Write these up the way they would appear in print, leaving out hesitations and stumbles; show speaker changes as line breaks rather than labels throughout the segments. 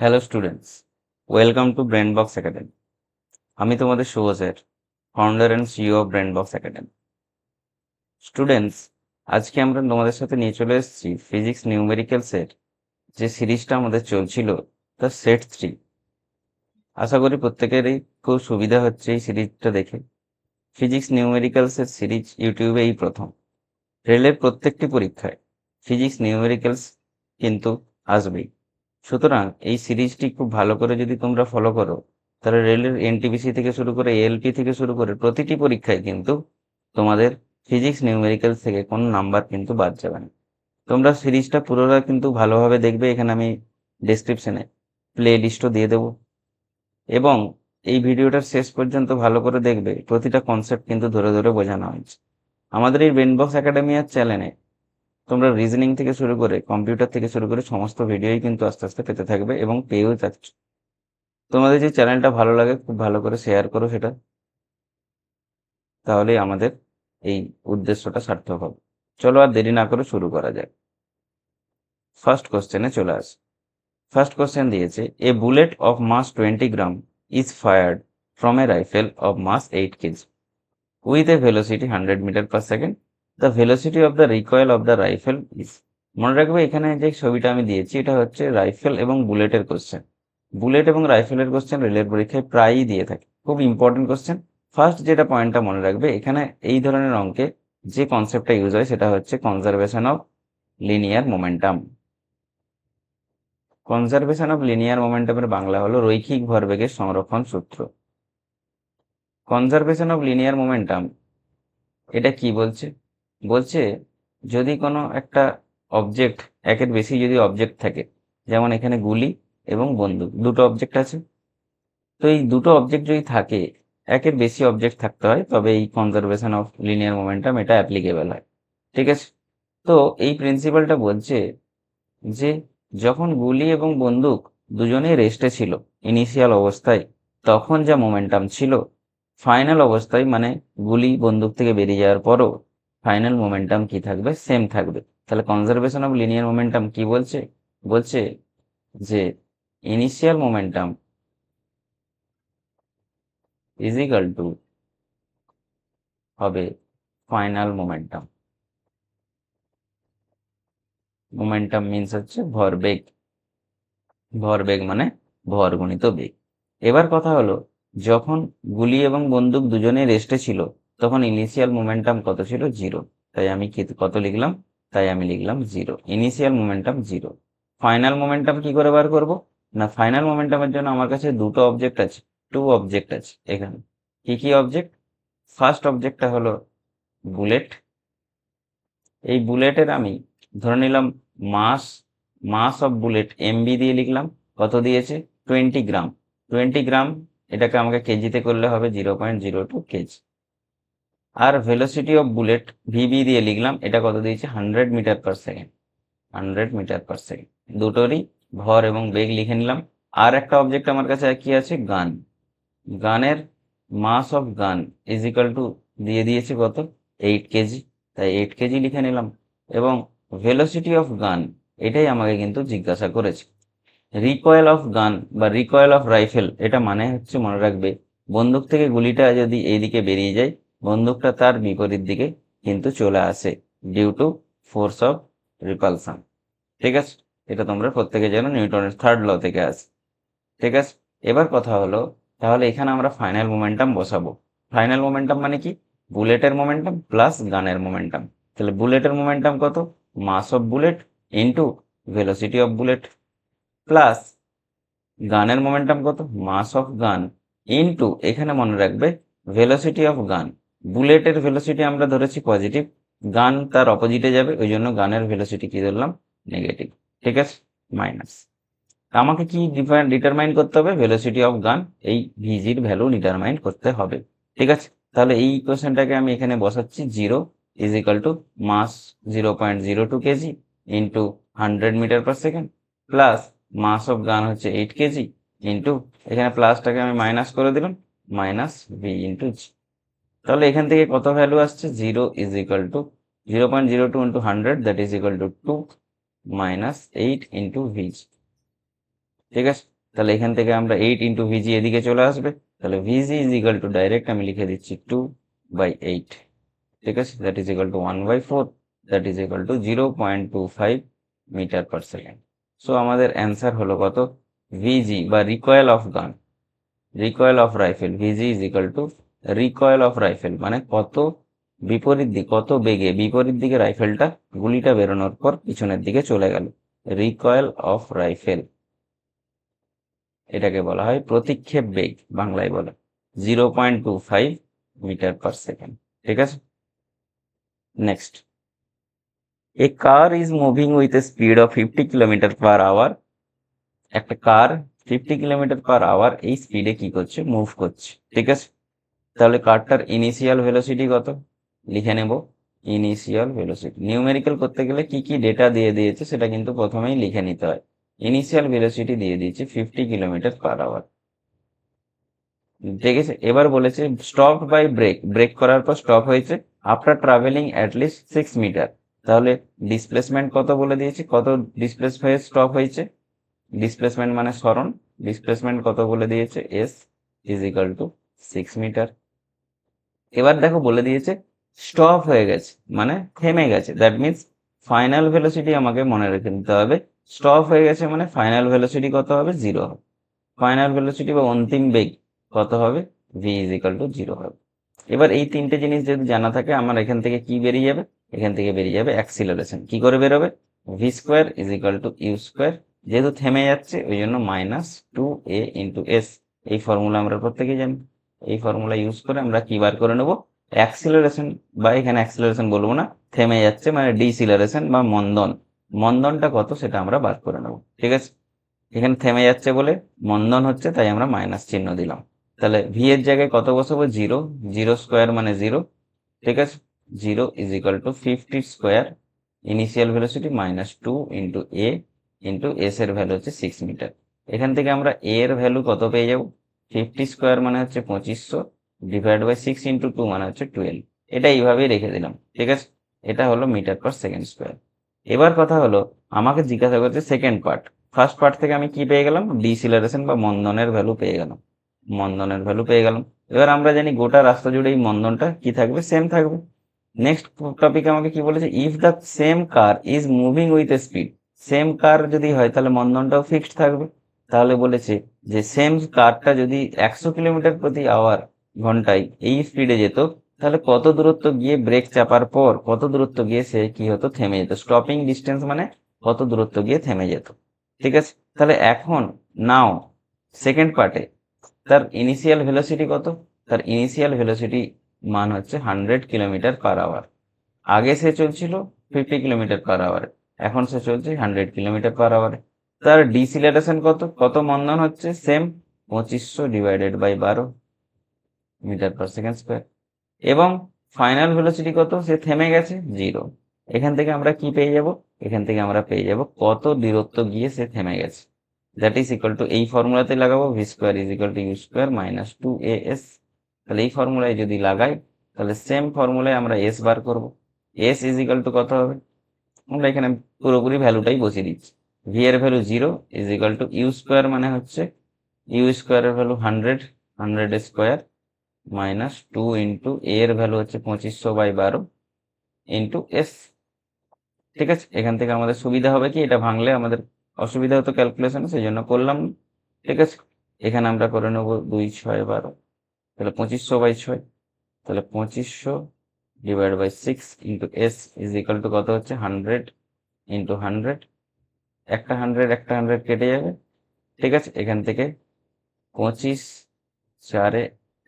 Hello students, welcome to Brain Box Academy. আমি তোমাদের Shubho sir, founder and CEO of Brain Box Academy. Students, আজকে আমরা তোমাদের সাথে নিয়ে চলে এসেছি ফিজিক্স নিউমেরিক্যালসের যে সিরিজটা আমাদের চলছিল, তার সেট 3। আশা করি প্রত্যেকেরই খুব সুবিধা হচ্ছে এই সিরিজটা দেখে। ফিজিক্স নিউমেরিক্যালসের সিরিজ ইউটিউবে এই প্রথম। রেলের প্রত্যেকটি পরীক্ষায় ফিজিক্স নিউমেরিক্যালস কিন্তু আসবেই। সুতরাং এই সিরিজটি খুব ভালো করে যদি তোমরা ফলো করো, তাহলে রেলের এনটিপিসি থেকে শুরু করে এএলপি থেকে শুরু করে প্রতিটি পরীক্ষায় কিন্তু তোমাদের ফিজিক্স নিউমেরিক্যালস থেকে কোনো নাম্বার কিন্তু বাদ যাবে না। তোমরা সিরিজটা পুরোটা কিন্তু ভালোভাবে দেখবে। এখানে আমি ডেসক্রিপশনে প্লে লিস্টও দিয়ে দেবো, এবং এই ভিডিওটার শেষ পর্যন্ত ভালো করে দেখবে। প্রতিটা কনসেপ্ট কিন্তু ধরে ধরে বোঝানো হয়েছে। আমাদের এই ব্রেনবক্স একাডেমিয়ার চ্যানেলে তোমরা রিজনিং থেকে শুরু করে কম্পিউটার থেকে শুরু করে সমস্ত ভিডিওই কিন্তু আস্তে আস্তে পেতে থাকবে, এবং পেয়েও থাকছো। তোমাদের যে চ্যানেলটা ভালো লাগে খুব ভালো করে শেয়ার করো সেটা, তাহলেই আমাদের এই উদ্দেশ্যটা সার্থক হবে। চলো আর দেরি না করে শুরু করা যাক। ফার্স্ট কোশ্চেনে চলে আসি। ফার্স্ট কোশ্চেন দিয়েছে, a bullet of mass 20 gram is fired from a rifle of mass 8 kg with a velocity 100 metre per second. The velocity of the recoil of the rifle is. মনে রাখবে, এখানে যে ছবিটা আমি দিয়েছি এটা হচ্ছে রাইফেল এবং বুলেটের কোশ্চেন। বুলেট এবং রাইফেলের কোশ্চেন রেলের পরীক্ষায় প্রায়ই দিয়ে থাকে, খুব ইম্পর্টেন্ট কোশ্চেন। ফার্স্ট যেটা পয়েন্টটা মনে রাখবে, এখানে এই ধরনের অঙ্কে যে কনসেপ্টটা ইউজ হয় সেটা হচ্ছে conservation of linear momentum. Conservation of linear মোমেন্টামের বাংলা হলো রৈখিক ভরবেগের সংরক্ষণ সূত্র। কনজারভেশন অফ লিনিয়ার মোমেন্টাম এটা কি বলছে? বলছে যদি কোনো একটা অবজেক্ট, একের বেশি যদি অবজেক্ট থাকে, যেমন এখানে গুলি এবং বন্দুক, দুটো অবজেক্ট আছে। তো এই দুটো অবজেক্ট যদি থাকে, একের বেশি অবজেক্ট থাকতে হয়, তবে এই কনজারভেশন অফ লিনিয়ার মোমেন্টাম এটা অ্যাপ্লিকেবল হয়। ঠিক আছে? তো এই প্রিন্সিপালটা বলছে যে যখন গুলি এবং বন্দুক দুজনেই রেস্টে ছিল ইনিশিয়াল অবস্থায়, তখন যা মোমেন্টাম ছিল, ফাইনাল অবস্থায় মানে গুলি বন্দুক থেকে বেরিয়ে যাওয়ার পরও ফাইনাল মোমেন্টাম কি থাকবে? সেম থাকবে। তাহলে কনজারভেশন অফ লিনিয়ার মোমেন্টাম কি বলছে? বলছে যে initial momentum is equal two হবে ফাইনাল মোমেন্টাম। মোমেন্টাম মিন্স হচ্ছে ভরবেগ। ভরবেগ মানে ভর গুণিত বেগ। এবার কথা হলো, যখন গুলি এবং বন্দুক দুজনেই রেস্টে ছিল, তখন ইনিশিয়াল মোমেন্টাম কত ছিল? 0। তাই আমি কত লিখলাম? তাই আমি লিখলাম 0। Initial momentum 0। ফাইনাল মোমেন্টাম কি করে বার করব? না, ফাইনাল মোমেন্টামের জন্য আমার কাছে দুটো অবজেক্ট আছে, টু অবজেক্ট আছে এখানে। কি কি অবজেক্ট? ফার্স্ট অবজেক্টটা হলো বুলেট। এই বুলেটের আমি ধরে নিলাম মাস, মাস অফ বুলেট এমবি দিয়ে লিখলাম। কত দিয়েছে? 20 গ্রাম। 20 গ্রাম, এটাকে আমাকে কেজিতে করলে হবে 0.02 কেজি। আর ভেলোসিটি অফ বুলেট ভিবি দিয়ে লিখলাম, এটা কত দিয়েছে? 100 metre per second. 100 metre per second. দুটোরই ভর এবং বেগ লিখে নিলাম। আর একটা অবজেক্ট আমার কাছে কি আছে? গান। গানের মাস অফ গান ইজ ইকাল টু দিয়ে দিয়েছে কত? 8 কেজি। তাই 8 কেজি লিখে নিলাম। এবং ভেলোসিটি অফ গান, এটাই আমাকে কিন্তু জিজ্ঞাসা করেছে। রিকয়েল অফ গান বা রিকয়েল অফ রাইফেল, এটা মানে হচ্ছে, মনে রাখবে, বন্দুক থেকে গুলিটা যদি এইদিকে বেরিয়ে যায়, বন্দুকটা তার বিপরীত দিকে কিন্তু চলে আসে due to force of repulsion. ঠিক আছে? এটা তোমরা প্রত্যেকে জানো, নিউটনের থার্ড ল থেকে আসে। ঠিক আছে? এবার কথা হলো, তাহলে এখানে আমরা ফাইনাল মোমেন্টাম বসাবো। ফাইনাল মোমেন্টাম মানে কি? বুলেটের মোমেন্টাম প্লাস গানের মোমেন্টাম। তাহলে বুলেটের মোমেন্টাম কত? Mass of bullet into velocity of bullet, plus গানের মোমেন্টাম কত? মাস অফ গান ইন্টু, এখানে মনে রাখবে, ভেলোসিটি অফ গান। বুলেটের ভেলোসিটি আমরা ধরেছি পজিটিভ, গান তার অপোজিটে যাবে, ওই জন্য গানের ভেলোসিটি কি ধরলাম? নেগেটিভ। ঠিক আছে? মাইনাস। আমাকে কি ডিটারমাইন করতে হবে? ভেলোসিটি অফ গান, এই ভিজির ভ্যালু ডিটারমাইন করতে হবে। ঠিক আছে? তাহলে এই কোশ্চেনটাকে আমি এখানে বসাচ্ছি, 0 is equal to mass 0.02 kg into 100 metre per second, plus mass of gun হচ্ছে 8 কেজি ইন্টু, এখানে প্লাসটাকে আমি মাইনাস করে দিলাম, মাইনাস ভি ইন্টু জি। তাহলে এখান থেকে কত ভ্যালু আসছে? 0 is equal two 0.02 into 100, that is equal to 2 minus 8 into V. ঠিক আছে? তাহলে এখান থেকে আমরা 8 ইন্টু ভিজি এদিকে চলে আসবে, তাহলে ভিজি ইজ ইকাল টু ডাইরেক্ট আমি লিখে দিচ্ছি 2/8, ঠিক আছে, that is equal to 1/4, that is equal to 0.25 metre per second. So আমাদের অ্যান্সার হলো কত, ভিজি বা recoil of gun, recoil of rifle, VG is equal to recoil of rifle, মানে কত বিপরীত দিক, কত বেগে বিপরীত দিকে রাইফেলটা গুলিটা বেরোনোর পর পিছনের দিকে চলে গেল, রিকয়েল অফ রাইফেল, এটাকে বলা হয় প্রতিক্ষেপ বেগ, বাংলায় বলে 0.25 মিটার পার সেকেন্ড, ঠিক আছে। Next, a car is moving with a speed of 50 kilometre per hour, একটা কার 50 কিলোমিটার পার আওয়ার এই স্পিডে কি করছে, মুভ করছে, ঠিক আছে। তাহলে কারটার ইনিশিয়াল ভেলোসিটি কত লিখে নেব, ইনিশিয়াল ভেলোসিটি নিউমেরিক্যাল করতে গেলে কি কি ডেটা দিয়ে দিয়েছে সেটা কিন্তু প্রথমেই লিখে নিতে হয়। ইনিশিয়াল ভেলোসিটি দিয়ে দিয়েছে 50 কিলোমিটার পার আওয়ার, ঠিক আছে। এবার বলেছে স্টপ বাই ব্রেক, ব্রেক করার পর স্টপ হয়েছে আফটার ট্রাভেলিং অ্যাটলিস্ট 6 মিটার, তাহলে ডিসপ্লেসমেন্ট কত বলে দিয়েছে, কত ডিসপ্লেস হয়ে স্টপ হয়েছে, ডিসপ্লেসমেন্ট মানে সরণ, ডিসপ্লেসমেন্ট কত বলে দিয়েছে, S is equal to 6 metre. এবার দেখো বলে দিয়েছে স্টপ হয়ে গেছে মানে থেমে গেছে, দ্যাট মিনস ফাইনাল ভেলোসিটি আমাকে মনে রেখে নিতে হবে, স্টপ হয়ে গেছে মানে ফাইনাল ভেলোসিটি কত হবে, 0 হবে, ফাইনাল ভেলোসিটি বা অন্তিম বেগ কত হবে, ভি ইজ ইকাল টু 0 হবে। এবার এই তিনটে জিনিস যদি জানা থাকে আমার এখান থেকে কি বেরিয়ে যাবে, এখান থেকে বেরিয়ে যাবে অ্যাক্সিলারেশন, কি করে বেরোবে, V square is equal to U square, যেহেতু থেমে যাচ্ছে ওই জন্য -2a ইন্টু এস, এই ফর্মুলা আমরা প্রত্যেকেই জানি, এই ফর্মুলা ইউজ করে আমরা কি বার করে নেব, অ্যাক্সিলারেশন, বা এখানে অ্যাক্সিলারেশন বলবো না, থেমে যাচ্ছে মানে ডিসিলারেশন বা মন্দন, মন্দনটা কত সেটা আমরা বার করে নেব, ঠিক আছে। এখানে থেমে যাচ্ছে বলে মন্দন হচ্ছে, তাই আমরা মাইনাস চিহ্ন দিলাম, তাহলে ভি এর জায়গায় কত বসাবো, 0, 0 স্কোয়ার মানে 0, ঠিক আছে, 0 is equal two 50 square, initial velocity -2 into a into S এর ভ্যালু হচ্ছে 6 মিটার, এখান থেকে আমরা এ এর ভ্যালু কত পেয়ে যাব, 50 স্কোয়ার মানে হচ্ছে 2500 ডিভাইড বাই 6 ইন্টু 2 মানে হচ্ছে 12, এটা এইভাবেই রেখে দিলাম, ঠিক আছে, এটা হলো মিটার পার সেকেন্ড স্কোয়ার। এবার কথা হলো আমাকে জিজ্ঞাসা করছে সেকেন্ড পার্ট, ফার্স্ট পার্ট থেকে আমি কি পেয়ে গেলাম, ডিসিলারেশন বা মন্দনের ভ্যালু পেয়ে গেলাম, মন্দনের ভ্যালু পেয়ে গেলাম। এবার আমরা জানি গোটা রাস্তা জুড়ে এই মন্দনটা কি থাকবে, সেম থাকবে। নেক্সট টপিক আমাকে কি বলেছে, if the same car is moving with a speed, same car যদি হয় তাহলে মন্দনটাও ফিক্সড থাকবে, তাহলে বলেছে যে সেম কারটা যদি 100 কিলোমিটার প্রতি আওয়ার ঘন্টায় এই স্পিডে যেত, তাহলে কত দূরত্ব গিয়ে ব্রেক চাপার পর কত দূরত্ব গিয়ে সে কি হতো, থেমে যেত, স্টপিং ডিস্টেন্স মানে কত দূরত্ব গিয়ে থেমে যেত, ঠিক আছে। তাহলে এখন নাও সেকেন্ড পার্টে তার ইনিশিয়াল ভেলোসিটি কত, তার ইনিশিয়াল ভেলোসিটি মান হচ্ছে 100 কিলোমিটার পার আওয়ার, আগে সে চলছিল 50 কিলোমিটার পার আওয়ারে, এখন সে চলছে 100 কিলোমিটার পার আওয়ারে। তার ডিসিলারেশন কত, কত মন্দন হচ্ছে, same 2500 divided by 12 metre per second square, এবং ফাইনাল ভেলোসিটি কত, সে থেমে গেছে 0, এখান থেকে আমরা কি পেয়ে যাব, এখান থেকে আমরা পেয়ে যাব কত দূরত্ব গিয়ে সে থেমে গেছে, দ্যাট ইজ ইকুয়াল টু এই ফর্মুলাতে লাগাবো, V square is equal to U square -2as, তাহলে এই ফর্মুলায় যদি লাগাই তাহলে সেম ফর্মুলায় আমরা এস বার করব, এস ইজ ইকুয়াল টু কত হবে, আমরা এখানে পুরোপুরি ভ্যালুটাই বসিয়ে দিচ্ছি, ভি এর value 0 is equal to U square মানে হচ্ছে ইউ স্কোয়ারের ভ্যালু 100, 100 স্কোয়ার -2 ইন্টু এ এর ভ্যালু হচ্ছে 2500/12 ইন্টু এস, ঠিক আছে। এখান থেকে আমাদের সুবিধা হবে কি, এটা ভাঙলে আমাদের অসুবিধা হতো ক্যালকুলেশনে, সেই জন্য করলাম, ঠিক আছে। এখানে আমরা করে নেব 2 6 12, তাহলে 2500/6, তাহলে 2500 divide by 6 into S is equal to কত হচ্ছে 100 ইন্টু 100, একটা 100 একটা 100 কেটে যাবে, ঠিক আছে। এখান থেকে 25 4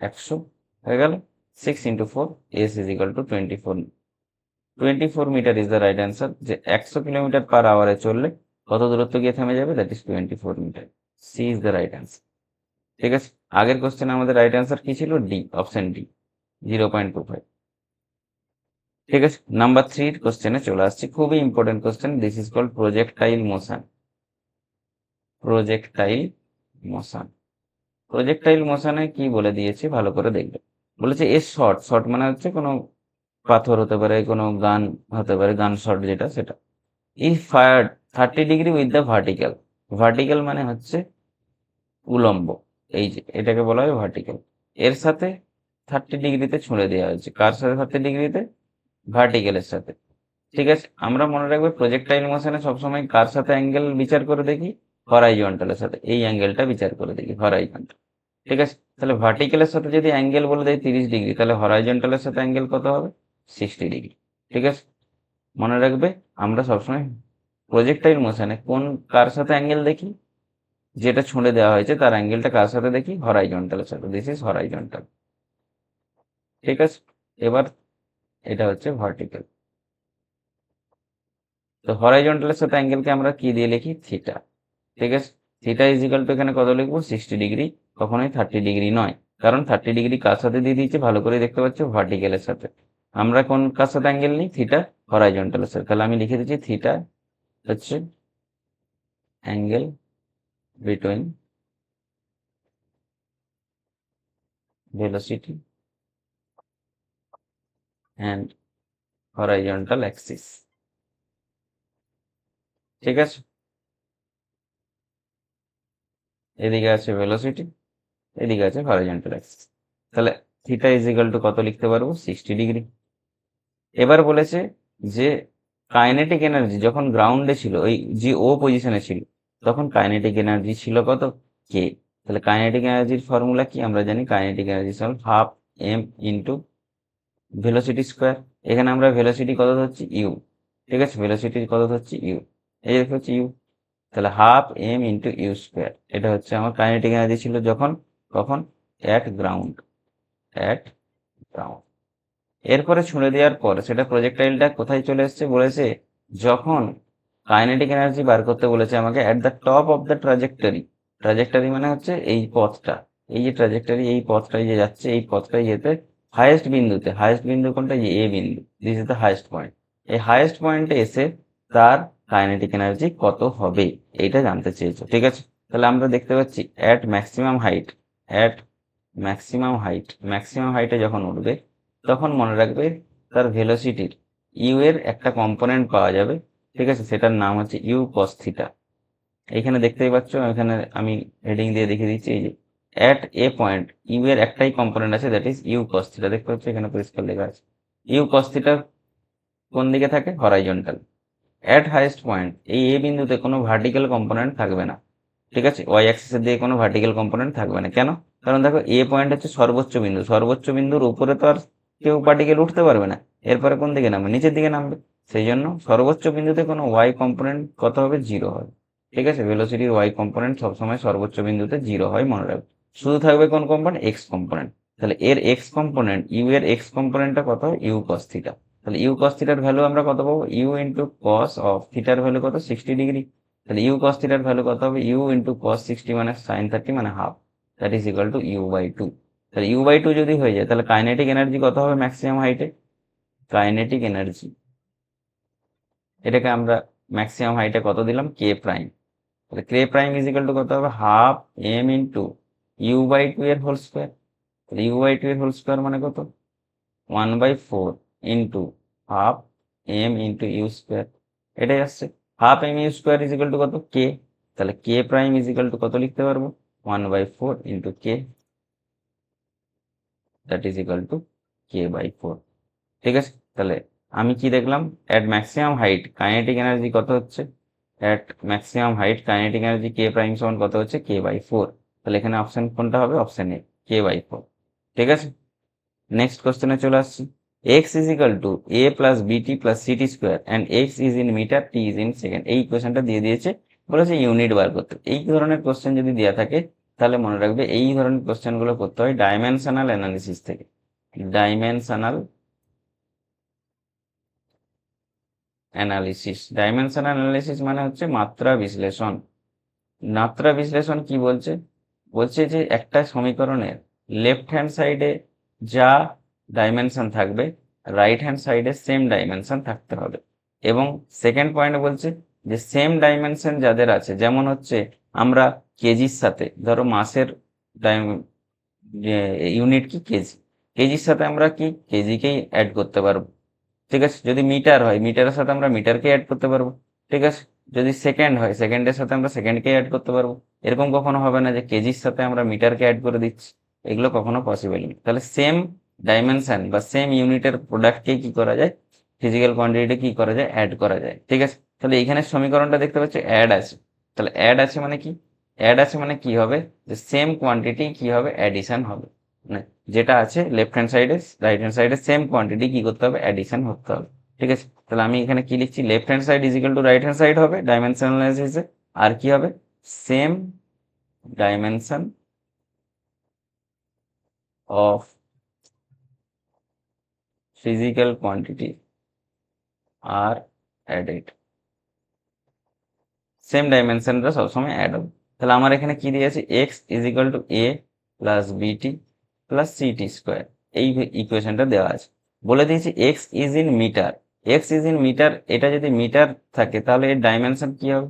100 হয়ে গেল, 6 into 4, S is equal to 24 metre is the right answer, যে 100 কিলোমিটার পার আওয়ারে চললে কত দূরত্ব গিয়ে থেমে যাবে, that is 24 metre, C is the right answer, ঠিক আছে। আগের কোশ্চেনে আমাদের রাইট অ্যান্সার কি ছিল, ডি, অপশন ডি 0.25, ঠিক আছে। নাম্বার 3 কোশ্চেনে চলে আসছি, খুবই important question, this is called projectile motion, projectile motion, projectile মোশনে কি বলে দিয়েছে ভালো করে দেখবে, বলেছে এ শর্ট, শর্ট মানে হচ্ছে কোনো পাথর হতে পারে, কোনো গান হতে পারে, গান শট যেটা সেটা, if fired 30 degree with the vertical, vertical মানে হচ্ছে উলম্ব, এই যে এটাকে বলা হয় ভার্টিক্যাল। এর সাথে 30 ডিগ্রিতে ছুঁড়ে দেওয়া হয়েছে। কার সাথে 30 ডিগ্রিতে? ভার্টিক্যালের সাথে। ঠিক আছে, আমরা মনে রাখবো প্রজেক্টাইল মোশনে সবসময় কার সাথে অ্যাঙ্গেল বিচার করে দেখি? হরাইজন্টালের সাথে। এই অ্যাঙ্গেলটা বিচার করে দেখি, হরাইজন্টাল। ঠিক আছে, তাহলে ভার্টিক্যালের সাথে যদি অ্যাঙ্গেল বলে দেয় 30 ডিগ্রি, তাহলে হরাইজন্টালের সাথে অ্যাঙ্গেল কত হবে? 60 ডিগ্রি। ঠিক আছে, মনে রাখবে আমরা সবসময় প্রজেক্টাইল মোশনে কোন কার সাথে অ্যাঙ্গেল দেখি? যেটা ছুঁড়ে দেওয়া হয়েছে তার অ্যাঙ্গেলটা কার সাথে দেখি? হরাইজন্টালের সাথে। This is horizontal. ঠিক আছে, এবার এটা হচ্ছে ভার্টিক্যাল। তো হরাইজন্টালের সাথে অ্যাঙ্গেলকে আমরা কি দিয়ে লিখি? থিটা। ঠিক আছে, থিটা ইজ ইকাল টু এখানে কত লিখবো? 60 ডিগ্রি, কখনোই 30 ডিগ্রি নয়। কারণ 30 ডিগ্রি কার সাথে দিয়ে দিয়েছে ভালো করে দেখতে পাচ্ছ? ভার্টিক্যালের সাথে। আমরা কোন কার সাথে অ্যাঙ্গেল নিই? থিটা হরাইজন্টালের সাথে। তাহলে আমি লিখে দিচ্ছি থিটা হচ্ছে angle between velocity and horizontal Axis. ঠিক আছে, এদিকে আছে ভেলোসিটি, এদিকে আছে হরাইজন্টাল অ্যাক্সিস। তাহলে থিটা ইজ ইকাল টু কত লিখতে পারবো? 60 ডিগ্রি। এবার বলেছে যে কাইনেটিক এনার্জি যখন গ্রাউন্ডে ছিল, ওই যে ও পজিশনে ছিল, তখন কাইনেটিক এনার্জি ছিল কত? কে। তাহলে কাইনেটিক এনার্জির ফর্মুলা কি? আমরা জানি কাইনেটিক এনার্জি সমান half M into velocity square. এখানে আমরা ভেলোসিটি কত ধরছি? ইউ। ঠিক আছে, ভেলোসিটি কত ধরছি? ইউ। এই দেখো হচ্ছে ইউ। তাহলে half M into U square, এটা হচ্ছে আমার কাইনেটিক এনার্জি ছিল যখন, কখন? At ground, at ground. এরপরে ছুঁড়ে দেওয়ার পর সেটা প্রজেক্টাইলটা কোথায় চলে এসছে বলেছে? যখন কাইনেটিক এনার্জি বার করতে বলেছে আমাকে at the top of the trajectory. Trajectory মানে হচ্ছে এই পথটা, এই যে ট্রাজেক্টরি, এই পথটাই যে যাচ্ছে, এই পথটাই যেতে হাইয়েস্ট বিন্দুতে, হাইয়েস্ট বিন্দু কোনটা? যে এ বিন্দু, this is the highest point. এই হাইয়েস্ট পয়েন্টে এসে তার কাইনেটিক এনার্জি কত হবে এইটা জানতে চেয়েছো। ঠিক আছে, তাহলে আমরা দেখতে পাচ্ছি at maximum height, at maximum height, maximum হাইটে যখন উঠবে তখন মনে রাখবে তার ভেলোসিটির ইউ এর একটা কম্পোনেন্ট পাওয়া যাবে। ঠিক আছে, সেটার নাম হচ্ছে ইউ কস থিটা। এইখানে দেখতেই পাচ্ছ, এখানে আমি হেডিং দিয়ে দেখিয়ে দিচ্ছি, এই যে অ্যাট এ পয়েন্ট ইউ এর একটাই কম্পোনেন্ট আছে, that is u cos theta. দেখতে পাচ্ছ এখানে পরিষ্কার লেখা আছে। ইউ কস থিটা কোন দিকে থাকে? হরাইজন্টাল। অ্যাট হাইয়েস্ট পয়েন্ট এই এ বিন্দুতে কোনো ভার্টিক্যাল কম্পোনেন্ট থাকবে না। ঠিক আছে, ওয়াই অ্যাক্সিসের দিকে কোনো ভার্টিক্যাল কম্পোনেন্ট থাকবে না। কেন? কারণ দেখো এ পয়েন্ট হচ্ছে সর্বোচ্চ বিন্দু, সর্বোচ্চ বিন্দুর উপরে তো আর কেউ পার্টিকেল উঠতে পারবে না। এরপরে কোন দিকে নামবে? নিচের দিকে নামবে। সেই জন্য সর্বোচ্চ বিন্দুতে কোনো ওয়াই কম্পোনেন্ট কত হবে? 0 হবে। ঠিক আছে, ভেলোসিটির ওয়াই কম্পোনেন্ট সবসময় সর্বোচ্চ বিন্দুতে 0 হয়, মনে রাখবে। শুধু থাকবে কোন কম্পোনেন্ট? X component. তাহলে এর এক্স কম্পোনেন্ট, ইউ এর এক্স কম্পোনেন্টটা কত হয়? U cos theta. তাহলে ইউ কস থিটার ভ্যালু আমরা কত পাবো? ইউ ইন্টু কস অফ থিটার ভ্যালু কত? 60 ডিগ্রি। তাহলে ইউ কস থিটার ভ্যালু কত হবে? ইউ ইন্টু কস 60 মানে সাইন 30 মানে half, that is equal to u by 2। তাহলে ইউ বাই 2 যদি হয়ে যায় তাহলে কাইনেটিক এনার্জি কত হবে ম্যাক্সিমাম হাইটে? কাইনেটিক এনার্জি, এটাকে আমরা ম্যাক্সিমাম হাইটে কত দিলাম? K prime. তাহলে K prime is equal to কত হবে? Half M into U by 2 এর হোল স্কোয়ার। তাহলে ইউ বাই 2 এর হোল স্কোয়ার মানে কত? 1/4 into half M into U square, এটাই আসছে। Half M U square is equal to কত? কে। তাহলে K prime is equal to কত লিখতে পারবো? 1/4 into K, that is equal to কে/4। ঠিক আছে, তাহলে আমি কি দেখলাম? At maximum height kinetic energy কত হচ্ছে? At maximum height kinetic energy K prime সমান কত হচ্ছে? কে/4। তাহলে এখানে অপশন কোনটা হবে? অপশন এ, কে/4। ঠিক আছে, নেক্সট কোশ্চেনে চলে আসছি। x is equal to a plus bt plus ct square and x is in meter, t is in second। এই কোশ্চেনটা দিয়ে দিয়েছে, বলেছে ইউনিট বার করতে। এই ধরনের কোশ্চেন যদি দেওয়া থাকে তাহলে মনে রাখবে এই ধরনের কোশ্চেনগুলো করতে হয় ডাইমেনশনাল অ্যানালিসিস থেকে। ডাইমেনশনাল অ্যানালিসিস, ডাইমেনশনাল অ্যানালিসিস মানে হচ্ছে মাত্রা বিশ্লেষণ। মাত্রা বিশ্লেষণ কি বলছে? বলছে যে একটা সমীকরণের লেফট হ্যান্ড সাইডে যা ডাইমেনশন থাকবে, রাইট হ্যান্ড সাইডে সেম ডাইমেনশন থাকতে হবে। এবং সেকেন্ড পয়েন্ট বলছে যে সেম ডাইমেনশন যাদের আছে, যেমন হচ্ছে আমরা কেজির সাথে, ধরো মাসের ইউনিট কি? কেজি। কেজির সাথে আমরা কি কেজিকেই অ্যাড করতে পারবো। ঠিক আছে, যদি মিটার হয় মিটারের সাথে আমরা মিটারকে অ্যাড করতে পারবো। ঠিক আছে, যদি সেকেন্ড হয় সেকেন্ডের সাথে আমরা সেকেন্ডকে অ্যাড করতে পারবো। এরকম কখনো হবে না যে কেজির সাথে আমরা মিটারকে অ্যাড করে দিচ্ছি, এগুলো কখনো পসিবল নেই। তাহলে সেম ডাইমেনশন বা সেম ইউনিটের প্রোডাক্টকে কি করা যায়, ফিজিক্যাল কোয়ান্টিটি কি করা যায়, অ্যাড করা যায়। ঠিক আছে, তাহলে এখানে সমীকরণটা দেখতে পাচ্ছি অ্যাড আছে। তাহলে অ্যাড আছে মানে কি, অ্যাড আছে মানে কি হবে, যে সেম কোয়ান্টিটি কি হবে, অ্যাডিশন হবে। মানে যেটা আছে লেফট হ্যান্ড সাইডে রাইট হ্যান্ড সাইডে সেম কোয়ান্টিটি কি করতে হবে, অ্যাডিশন করতে হবে। ঠিক আছে, তাহলে আমি এখানে কি লিখছি, left hand side is equal to right hand side হবে ডাইমেনশনালাইসিসে, আর কি হবে, same dimension of physical quantity are added, same ডাইমেনশনটা সবসময় অ্যাড হবে। তাহলে আমার এখানে কি দিয়েছে, X is equal to A plus BT plus CT square, এই ইকুয়েশনটা দেওয়া আছে। বলে দিয়েছি X is in metre, X is in metre, এটা যদি মিটার থাকে তাহলে এর ডাইমেনশন কি হবে,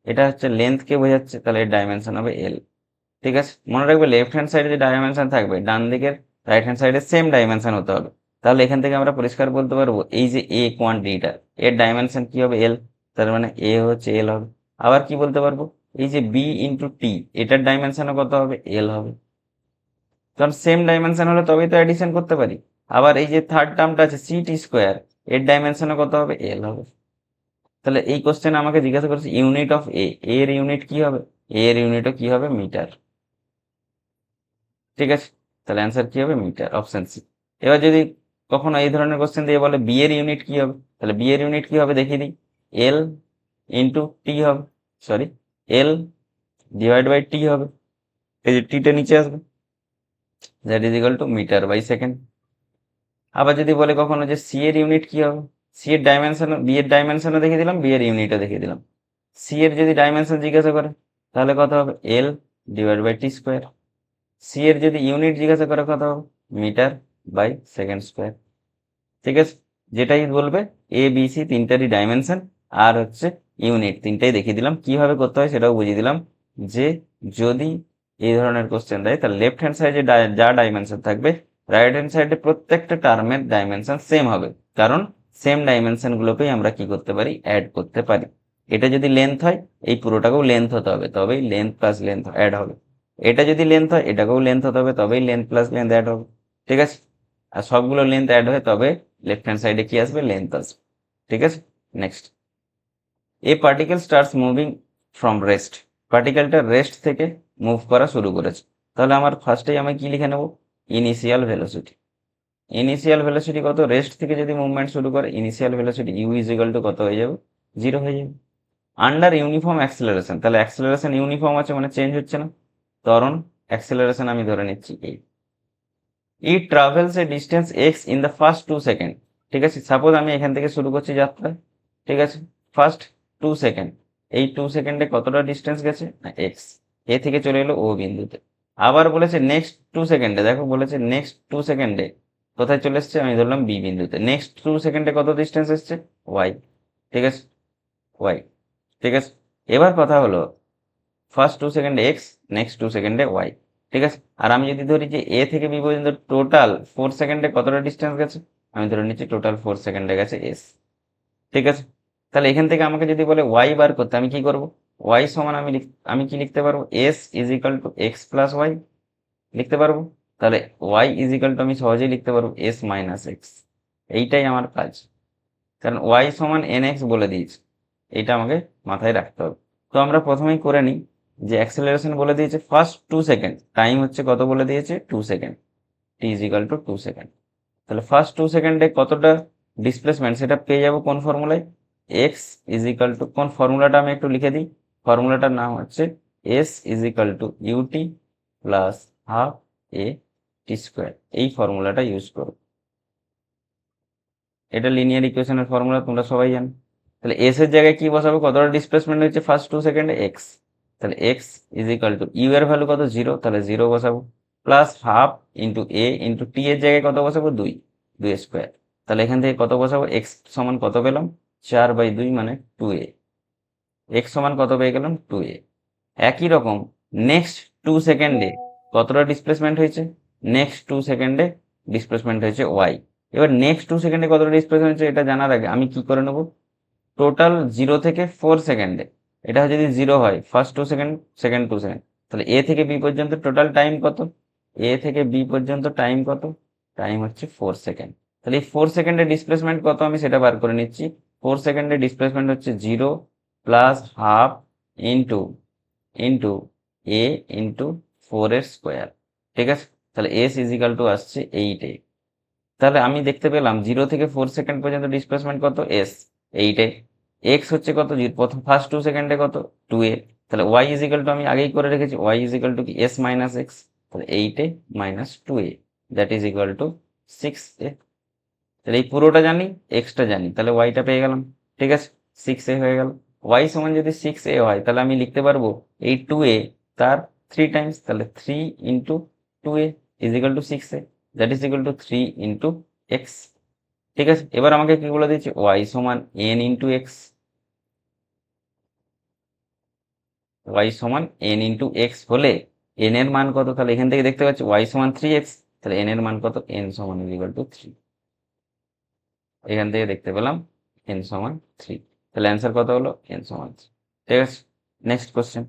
এটা হচ্ছে লেন্থকে বোঝাচ্ছে, তাহলে এর ডাইমেনশন হবে এল। ঠিক আছে, মনে রাখবে লেফট হ্যান্ড সাইডে যে ডাইমেনশন থাকবে ডান দিকের রাইট হ্যান্ড সাইডে সেম ডাইমেনশন হতে হবে। তাহলে এখান থেকে আমরা পরিষ্কার বলতে পারবো এই যে এ কোয়ান্টিটিটা, এর ডাইমেনশন কি হবে, এল, তার মানে এ হচ্ছে এল হবে। আবার কি বলতে পারবো, এই যে বি ইন্টু টি, এটার ডাইমেনশনও কত হবে, এল হবে, কারণ সেম ডাইমেনশন হলে তবেই তো অ্যাডিশন করতে পারি। আবার এই যে থার্ড টার্মটা আছে সিটি স্কোয়ার, এর ডাইমেনশনও কত হবে, এল হবে। তাহলে এই কোশ্চেনে আমাকে জিজ্ঞাসা করছে ইউনিট অফ এ, এর ইউনিট কি হবে, এর ইউনিটও কি হবে, মিটার। ঠিক আছে, তাহলে অ্যান্সার কি হবে, মিটার, অপশন সি। এবার যদি কখনো এই ধরনের কোশ্চেন দিয়ে বলে বি এর ইউনিট কি হবে, তাহলে বি এর ইউনিট কি হবে দেখিয়ে দিই, এল ইন্টু টি হবে, sorry, l divide by t হবে, এই যে টিটা নিচে আসবে, that is equal to metre by second. আবার যদি বলে কখনো যে সি এর ইউনিট কি হবে, সি এর ডাইমেনশন, বি এর ডাইমেনশনও দেখিয়ে দিলাম, বি এর ইউনিটও দেখিয়ে দিলাম। সি এর যদি ডাইমেনশন জিজ্ঞাসা করে তাহলে কত হবে, L divide by T square. C এর যদি ইউনিট জিজ্ঞাসা করে কত হবে, মিটার বাই সেকেন্ড স্কোয়ার। ঠিক আছে, যেটাই বলবে এ বি সি তিনটারই ডাইমেনশন আর হচ্ছে ইউনিট তিনটাই দেখিয়ে দিলাম, কিভাবে করতে হয় সেটাও বুঝিয়ে দিলাম। যে যদি এই ধরনের কোশ্চেন দেয় তাহলে লেফট হ্যান্ড সাইডে যা ডাইমেনশন থাকবে রাইট হ্যান্ড সাইডে প্রত্যেকটা টার্মের ডাইমেনশন সেম হবে, কারণ সেম ডাইমেনশন গুলোকেই আমরা কি করতে পারি, অ্যাড করতে পারি। এটা যদি লেন্থ হয় এই পুরোটাকেও লেন্থ হতে হবে, তবেই লেন্থ প্লাস লেন্থ অ্যাড হবে। এটা যদি লেন্থ হয় এটাকেও লেন্থ হতে হবে, তবেই লেন্থ প্লাস লেন্থ অ্যাড হবে। ঠিক আছে, আর সবগুলো লেন্থ অ্যাড হয় তবে লেফট হ্যান্ড সাইডে কি আসবে, লেন্থ আসবে। ঠিক আছে, next, a particle starts moving from rest, পার্টিকেলটা রেস্ট থেকে মুভ করা শুরু করেছে। তাহলে আমার ফার্স্টেই আমি কি লিখে নেব, ইনিশিয়াল ভেলোসিটি। ইনিশিয়াল ভেলোসিটি কত, রেস্ট থেকে যদি মুভমেন্ট শুরু করে initial velocity u is equal to কত হয়ে যাবে, 0 হয়ে যাবে। আন্ডার ইউনিফর্ম অ্যাক্সেলারেশন, তাহলে অ্যাক্সেলারেশন ইউনিফর্ম আছে মানে চেঞ্জ হচ্ছে না, কারণ অ্যাক্সেলারেশন আমি ধরে নিচ্ছি এই। It travels a distance X in the first 2 second. ঠিক আছে, সাপোজ আমি এখান থেকে শুরু করছি যাত্রা, ঠিক আছে, ফার্স্ট 2 সেকেন্ড, এই 2 সেকেন্ডে কতটা ডিস্টেন্স গেছে না এক্স, এ থেকে চলে এলো ও বিন্দুতে। আবার বলেছে নেক্সট 2 সেকেন্ডে, দেখো বলেছে নেক্সট 2 সেকেন্ডে কোথায় চলে এসছে, আমি ধরলাম বি বিন্দুতে, নেক্সট 2 সেকেন্ডে কত ডিস্টেন্স এসছে, ওয়াই। ঠিক আছে, ওয়াই। ঠিক আছে, এবার কথা হলো ফার্স্ট 2 সেকেন্ডে এক্স, নেক্সট 2 সেকেন্ডে ওয়াই। ঠিক আছে, আর আমি যদি ধরি যে এ থেকে বি পর্যন্ত টোটাল 4 সেকেন্ডে কতটা ডিস্টেন্স গেছে, আমি ধরে নিচ্ছি টোটাল 4 সেকেন্ডে গেছে এস। ঠিক আছে, তাহলে এখান থেকে আমাকে যদি বলে ওয়াই বার করতে, আমি কি করব, ওয়াই সমান আমি কি লিখতে পারবো, s is equal to x plus y লিখতে পারবো। তাহলে ওয়াই ইজ ইকাল টু আমি সহজেই লিখতে পারবো এস মাইনাস এক্স, এইটাই আমার কাজ, কারণ ওয়াই সমান এন এক্স বলে দিয়েছে, এইটা আমাকে মাথায় রাখতে হবে। তো আমরা প্রথমেই করে নিই যে অ্যাক্সেলারেশন বলে দিয়েছে ফার্স্ট 2 সেকেন্ড, টাইম হচ্ছে কত বলে দিয়েছে 2 second, t is equal to 2 second. তাহলে ফার্স্ট 2 সেকেন্ডে কতটা ডিসপ্লেসমেন্ট সেটা পেয়ে যাবো কোন ফর্মুলায়, এক্স ইজ ইকাল টু, কোন ফর্মুলাটা আমি একটু লিখে দিই, ফর্মুলাটার নাম হচ্ছে s is equal to u t plus half a t square, এই ফর্মুলাটা ইউজ করো। এটা লিনিয়ার ইকুয়েশনের ফর্মুলা, তোমরা সবাই জানো। তাহলে এস এর জায়গায় কি বসাবো, কতটা ডিসপ্লেসমেন্ট হচ্ছে ফার্স্ট 2 সেকেন্ডে এক্স, তাহলে x is equal to u এর ভ্যালু কত 0, তাহলে 0 বসাবো, plus half into a into t এর জায়গায় কত বসাবো 2, 2 স্কোয়ার। তাহলে এখান থেকে কত বসাবো, এক্স সমান কত পেলাম 4/2 মানে 2a, এক্স সমান কত পেয়ে গেলাম 2a। একই রকম নেক্সট 2 সেকেন্ডে কতটা ডিসপ্লেসমেন্ট হয়েছে, নেক্সট 2 সেকেন্ডে ডিসপ্লেসমেন্ট হয়েছে ওয়াই। এবার নেক্সট 2 সেকেন্ডে কতটা ডিসপ্লেসমেন্ট হয়েছে এটা জানার আগে আমি কি করে নেব, টোটাল 0 থেকে 4 সেকেন্ডে, এটা যদি 0 হয়, ফার্স্ট 2 সেকেন্ড, সেকেন্ড 2 সেকেন্ড, তাহলে এ থেকে বি পর্যন্ত টোটাল টাইম কত? এ থেকে বি পর্যন্ত টাইম কত? টাইম হচ্ছে 4 সেকেন্ড। তাহলে এই 4 সেকেন্ডের ডিসপ্লেসমেন্ট কত আমি সেটা বার করে নিচ্ছি। 4 সেকেন্ডের ডিসপ্লেসমেন্ট হচ্ছে 0 plus half into into a into 4 এর স্কোয়ার। ঠিক আছে, তাহলে এস ইজিক্যাল টু আসছে 8a। তাহলে আমি দেখতে পেলাম 0 থেকে 4 সেকেন্ড পর্যন্ত ডিসপ্লেসমেন্ট কত? S 8a। এক্স হচ্ছে কত? প্রথম ফার্স্ট 2 সেকেন্ডে কত? 2a। তাহলে ওয়াই ইজিক্যাল টু আমি আগেই করে রেখেছি, ওয়াই ইজিক্যাল টু কি? S minus x. তাহলে 8a minus 2a that is equal two 6a। তাহলে এই পুরোটা জানি, এক্সটা জানি, তাহলে ওয়াইটা পেয়ে গেলাম। ঠিক আছে, 6a হয়ে গেল। ওয়াই সমান যদি 6a হয়, তাহলে আমি লিখতে পারবো এই 2a তার 3 টাইমস, তাহলে 3 into 2a is equal two 6a that is equal two 3 into x. ঠিক আছে, এবার আমাকে কি বলে দিচ্ছে? ওয়াই সমান এন ইন্টু এক্স। ওয়াই সমান এন ইন্টু এক্স হলে এন এর মান কত? তাহলে এখান থেকে দেখতে পাচ্ছি ওয়াই সমান 3x, তাহলে এন এর মান কত? এন সমান ইজ ইকুয়াল টু 3। এখান থেকে দেখতে পেলাম এন সমান 3। তাহলে অ্যান্সার কত হলো? এন সমান 3। ঠিক আছে, next question.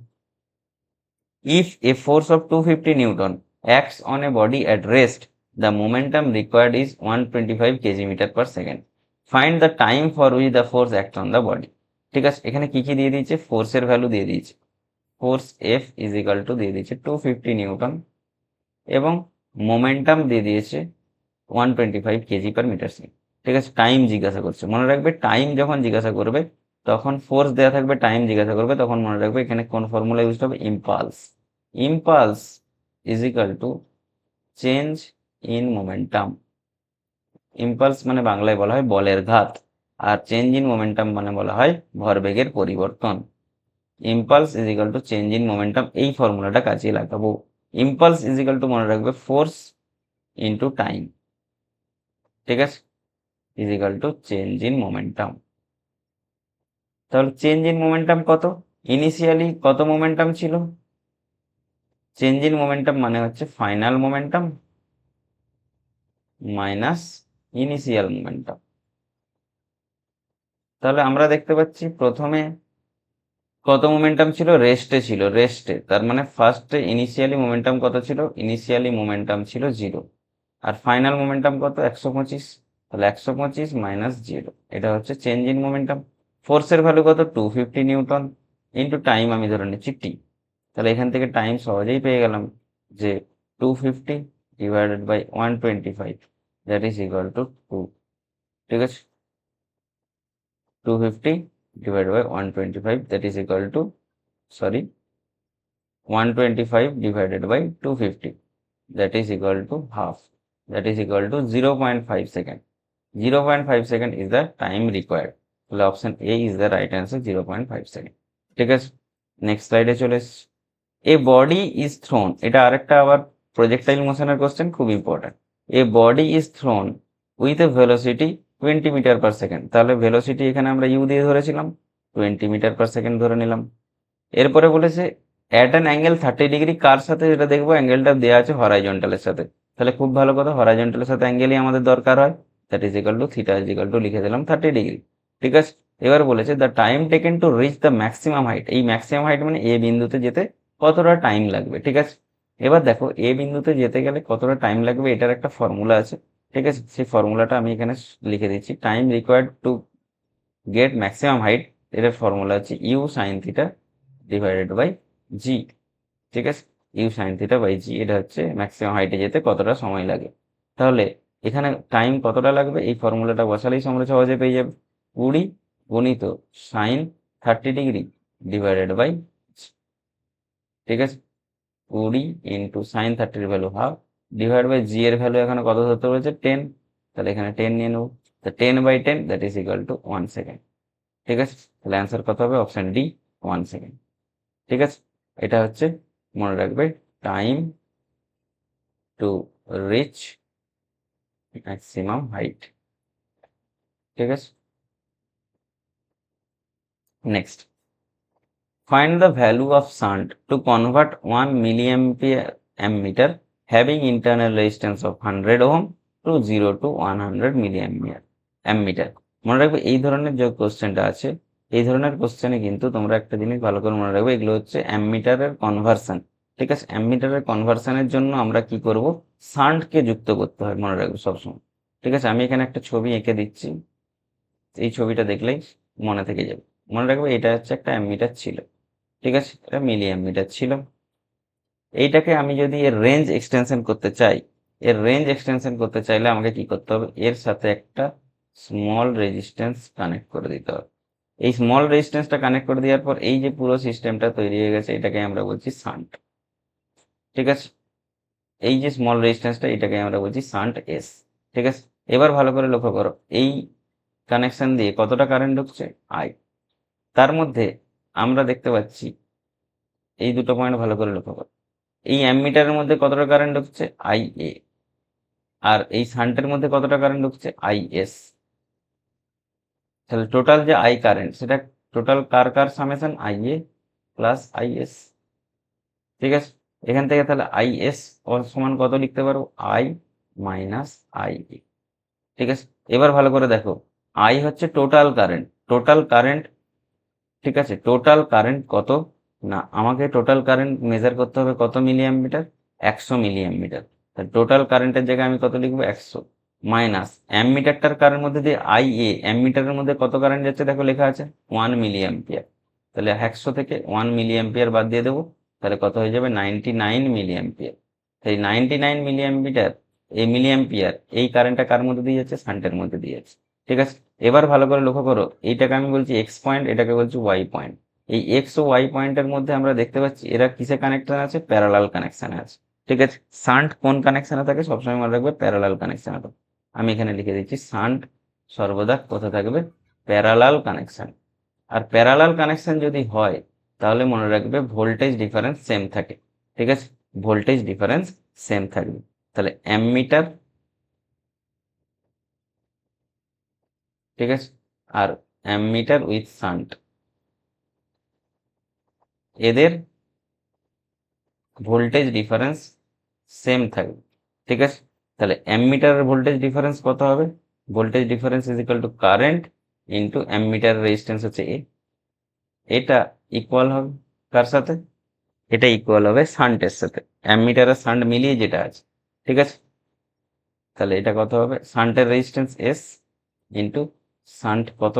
If a force of 250 Newton acts on a body at rest, the momentum required is 125 kg per second. Find the time for which the force acts on the body. ঠিক আছে, এখানে কি কি দিয়ে দিয়েছে? ফোর্সের value দিয়ে দিয়েছে। Force F is equal two দিয়ে দিয়েছে 250 নিউটন এবং মোমেন্টাম দিয়ে দিয়েছে 125 কেজি পার মিটার সেকেন্ড। ঠিক আছে, টাইম জিজ্ঞাসা করছে, মনে রাখবে টাইম যখন জিজ্ঞাসা করবে তখন ফোর্স দেওয়া থাকবে, টাইম জিজ্ঞাসা করবে তখন মনে রাখবে এখানে কোন ফর্মুলা ইউজ হবে? Impulse. Impulse is equal to change in momentum. Impulse মানে বাংলায় বলা হয় বলের ঘাত, আর চেঞ্জ ইন মোমেন্টাম মানে বলা হয় ভরবেগের পরিবর্তন। Impulse is equal to change in momentum, এই ফর্মুলাটা কাজে লাগাবো। ইম্পালস ইজ ইকাল টু মনে রাখবে ফোর্স ইন্টু টাইম। ঠিক আছে, is equal to change in momentum. তাহলে চেঞ্জ ইন মোমেন্টাম কত? ইনিশিয়ালি কত মোমেন্টাম ছিল? চেঞ্জ ইন মোমেন্টাম মানে হচ্ছে final momentum minus initial momentum. তাহলে আমরা দেখতে পাচ্ছি প্রথমে কত মোমেন্টাম ছিল? রেস্টে ছিল, রেস্টে, তার মানে ফার্স্টে ইনিশিয়ালি মোমেন্টাম কত ছিল? ইনিশিয়ালি মোমেন্টাম ছিল 0, আর ফাইনাল মোমেন্টাম কত? 125। তাহলে 125 মাইনাস 0, এটা হচ্ছে চেঞ্জ ইন মোমেন্টাম। ফোর্সের ভ্যালু কত? 250 নিউটন ইন্টু টাইম আমি ধরে নিচ্ছি টি। তাহলে এখান থেকে টাইম সহজেই পেয়ে গেলাম যে 250 divided by 125 that is equal to 2। ঠিক আছে, 250 divided by 125 that is equal to, sorry, 125 divided by 250 that is equal to half, that is equal to 0.5 second. 0.5 second is the time required. So option A is the right answer, 0.5 second. ঠিক আছে, next স্লাইডে চলে এসেছি। এ body is thrown, এটা আরেকটা আবার projectile মোশনের question, খুব important. A body is thrown with a velocity 20 metre per second. তাহলে ভেলোসিটি এখানে আমরা ইউ দিয়ে ধরেছিলাম, 20 মিটার পার সেকেন্ড ধরে নিলাম। এরপরে বলেছে অ্যাট অ্যান অ্যাঙ্গেল 30 ডিগ্রি, কার সাথে? যেটা দেখবো অ্যাঙ্গেলটা দেওয়া আছে হরাইজন্টালের সাথে। তাহলে খুব ভালো কথা, হরাইজন্টালের সাথে অ্যাঙ্গেলই আমাদের দরকার হয়, that is equal two theta is equal two লিখে দিলাম 30 ডিগ্রি। ঠিক আছে, এবার বলেছে the time taken to reach the maximum height. এই ম্যাক্সিমাম হাইট মানে এ বিন্দুতে যেতে কতটা টাইম লাগবে। ঠিক আছে, এবার দেখো এ বিন্দুতে যেতে গেলে কতটা টাইম লাগবে এটার একটা ফর্মুলা আছে। ঠিক আছে, সেই ফর্মুলাটা আমি এখানে লিখে দিচ্ছি। Time required to get maximum height, এটার ফর্মুলা হচ্ছে U sine theta divided by G. ঠিক আছে, U sine theta by G, এটা হচ্ছে ম্যাক্সিমাম হাইটে যেতে কতটা সময় লাগে। তাহলে এখানে টাইম কতটা লাগবে এই ফর্মুলাটা বসালেই আমরা সহজে পেয়ে যাবে। 20 গুণিত সাইন 30 ডিগ্রি ডিভাইডেড বাই, ঠিক আছে, 20 ইন্টু সাইন 30 এর ভ্যালু হাফ ডিভাইড বাই জি এর ভ্যালু এখানে কত ধরতে বলেছে? 10। তাহলে এখানে 10 নিয়ে নেবো, তো 10 by 10 that is equal to 1 second. ঠিক আছে, তাহলে অ্যান্সার কত হবে? Option D, 1 second. ঠিক আছে, এটা হচ্ছে মনে রাখবে time to reach maximum height. ঠিক আছে, next, find the value of shunt to convert 1 milliampere ammeter having internal resistance of 100 ohm to 0 to 100 milliampere ammeter. মনে রাখবে এই ধরনের যে কোশ্চেনটা আছে, এই ধরনের কোশ্চেনে কিন্তু তোমরা একটা জিনিস ভালো করে মনে রাখবে, এগুলো হচ্ছে অ্যামিটারের কনভার্সন। ঠিক আছে, অ্যামিটারের কনভার্সনের জন্য আমরা কি করব, শান্টকে যুক্ত করতে হয়, মনে রাখবে সবসময়। ঠিক আছে, আমি এখানে একটা ছবি এঁকে দিচ্ছি, এই ছবিটা দেখলেই মনে থেকে যাবে। মনে রাখবে এটা হচ্ছে একটা অ্যামিটার ছিল, ঠিক আছে, এটা মিলি অ্যামিটার ছিল। এইটাকে আমি যদি এর রেঞ্জ এক্সটেনশন করতে চাই, এর রেঞ্জ এক্সটেনশন করতে চাইলে আমাকে কি করতে হবে, এর সাথে একটা স্মল রেজিস্ট্যান্স কানেক্ট করে দিতে হবে। এই স্মল রেজিস্ট্যান্সটা কানেক্ট করে দেওয়ার পর এই যে পুরো সিস্টেমটা তৈরি হয়ে গেছে, এটাকে আমরা বলছি শান্ট। ঠিক আছে, এই যে স্মল রেজিস্ট্যান্সটা, এটাকে আমরা বলছি শান্ট এস। ঠিক আছে, এবার ভালো করে লক্ষ্য করো, এই কানেকশন দিয়ে কতটা কারেন্ট ঢুকছে, আই। তার মধ্যে আমরা দেখতে পাচ্ছি, এই দুটো পয়েন্ট ভালো করে লক্ষ্য করো, এই অ্যামিটারের মধ্যে কতটা কারেন্ট ঢুকছে, আই এ, আর এই শান্টের মধ্যে কতটা কারেন্ট ঢুকছে, আই এস। তাহলে টোটাল যে আই কারেন্ট, সেটা total car car summation, I A plus I S. ঠিক আছে, এখান থেকে তাহলে আই এস সমান কত লিখতে পারো, আই মাইনাস আই এ। ঠিক আছে, এবার ভালো করে দেখো, আই হচ্ছে টোটাল কারেন্ট, টোটাল কারেন্ট। ঠিক আছে, টোটাল কারেন্ট কত, না আমাকে টোটাল কারেন্ট মেজার করতে হবে কত milliampere, 100 milliampere. Total কারেন্টের জায়গায় আমি কত লিখবো, 100 মাইনাস অ্যামিটারটার কারেন্ট মধ্যে দিয়ে আই এ, অ্যামিটারের মধ্যে কত কারেন্ট যাচ্ছে দেখো লেখা আছে 1 মিলি অ্যাম্পিয়ার। তাহলে 100 থেকে 1 মিলি অ্যাম্পিয়ার বাদ দিয়ে দেবো, তাহলে কত হয়ে যাবে, 99 মিলি অ্যাম্পিয়ার। তাই 99 মিলি অ্যাম্পিয়ার, এই মিলি অ্যাম্পিয়ার, এই কারেন্টটা কার মধ্যে দিয়ে যাচ্ছে, শান্টের মধ্যে দিয়ে যাচ্ছে। ঠিক আছে, এবার ভালো করে লক্ষ্য করো, এইটাকে আমি বলছি এক্স পয়েন্ট, এটাকে বলছি ওয়াই পয়েন্ট। এই এক্স ও ওয়াই পয়েন্টের মধ্যে আমরা দেখতে পাচ্ছি এরা কিসে কানেকশন আছে, প্যারালাল কানেকশনে আছে। ঠিক আছে, শান্ট কোন কানেকশনে থাকে, সবসময় মনে রাখবে প্যারালাল কানেকশনে থাকে। আমি এখানে লিখে দিচ্ছি শান্ট সর্বদা কোথায় থাকবে, parallel connection. Are parallel connection যদি হয় তাহলে মনে রাখবে ভোল্টেজ ডিফারেন্স সেম থাকে। ঠিক আছে, ভোল্টেজ ডিফারেন্স সেম থাকবে। তাহলে অ্যামমিটার, ঠিক আছে, আর অ্যামমিটার উইথ শান্ট, এদের ভোল্টেজ ডিফারেন্স সেম থাকবে। ঠিক আছে, তাহলে অ্যামমিটারের ভোল্টেজ ডিফারেন্স কত হবে, voltage difference is equal to current into অ্যামমিটারের রেজিস্ট্যান্স হচ্ছে এ। এটা ইকুয়াল হবে কার সাথে, এটা ইকুয়াল হবে শান্টের সাথে, অ্যামমিটার আর শান্ট মিলিয়ে যেটা আছে। ঠিক আছে, তাহলে এটা কত হবে, শান্টের রেজিস্ট্যান্স এস ইন্টু শান্ট কত,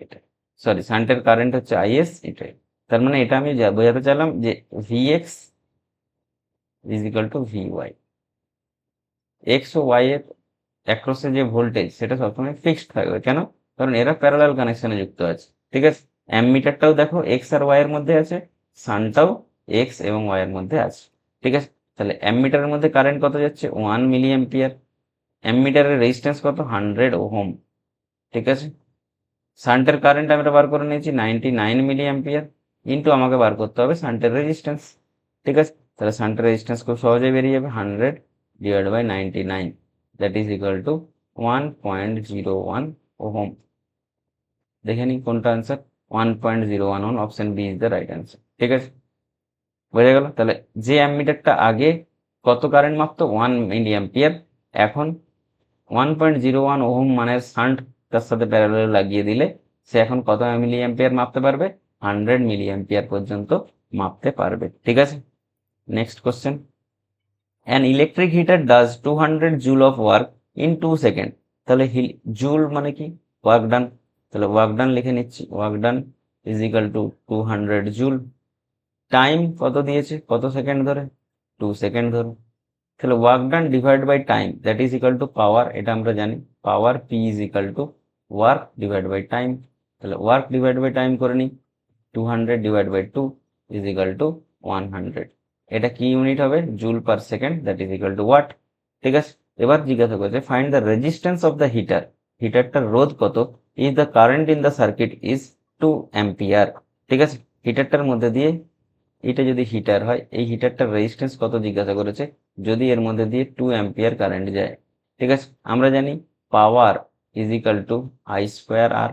এটা সরি শান্টের কারেন্ট হচ্ছে আইএস, এটাই। তার মানে এটা আমি বোঝাতে চাইলাম যে V x is equal to V y. X ও ওয়াই এর অ্যাক্রসে যে ভোল্টেজ সেটা সবসময় ফিক্সড থাকবে, কেন, কারণ এরা প্যারালাল কানেকশনে যুক্ত আছে। ঠিক আছে, অ্যামমিটারটাও দেখো এক্স আর ওয়াই এর মধ্যে আছে, শান্টটাও এক্স এবং ওয়াই এর মধ্যে আছে। ঠিক আছে, তাহলে অ্যামমিটারের মধ্যে কারেন্ট কত যাচ্ছে, 1 মিলি অ্যাম্পিয়ার, অ্যামমিটারের রেজিস্ট্যান্স কত, 100 ওহম। ঠিক আছে, শান্টের কারেন্ট আমরা বার করে নিয়েছি 99 মিলি অ্যাম্পিয়ার, ইন্টু আমাকে বার করতে হবে শান্টের রেজিস্ট্যান্স। ঠিক আছে, তাহলে শান্টের রেজিস্ট্যান্স খুব সহজেই বেরিয়ে যাবে, 100 divide by 99, that is equal to 1.01 ohm. দেখে নিই কোনটা answer, 1.01 ohm, option B is the right answer. ঠিক আছে, বোঝা গেল। তাহলে যে অ্যামমিটারটা আগে কত কারেন্ট মাপতো, 1 মিলি অ্যাম্পিয়ার, এখন 1.01 ওহম মানের শান্ট তার সাথে প্যারালাল লাগিয়ে দিলে সে এখন কত মিলি অ্যাম্পিয়ার মাপতে পারবে, 100 মিলি অ্যাম্পিয়ার পর্যন্ত মাপতে পারবে। ঠিক আছে, next question, an electric heater does 200 joule of work in 2 second. তাহলে জুল মানে কি, ওয়ার্ক ডান। তাহলে ওয়ার্ক ডান লিখে নিচ্ছি, work done is equal to 200 joule. Time কত দিয়েছে, কত সেকেন্ড ধরে, 2 সেকেন্ড ধরে। তাহলে work done divide by time, that is equal to power, এটা আমরা জানি, power P is equal to work divide by time. তাহলে ওয়ার্ক ডিভাইড বাই টাইম করে নিই, 200 divide by 2 is equal to 100। এটা কি ইউনিট হবে, joule per second, that is equal to watt. ঠিক আছে, এবার জিজ্ঞাসা করেছে find the resistance of the heater, হিটারটার রোধ কত, if the current in the circuit is 2 ampere. ঠিক আছে, হিটারটার মধ্যে দিয়ে, এটা যদি হিটার হয়, এই হিটারটার রেজিস্ট্যান্স কত জিজ্ঞাসা করেছে, যদি এর মধ্যে দিয়ে 2 অ্যাম্পিয়ার কারেন্ট যায়। ঠিক আছে, আমরা জানি power is equal to I square R,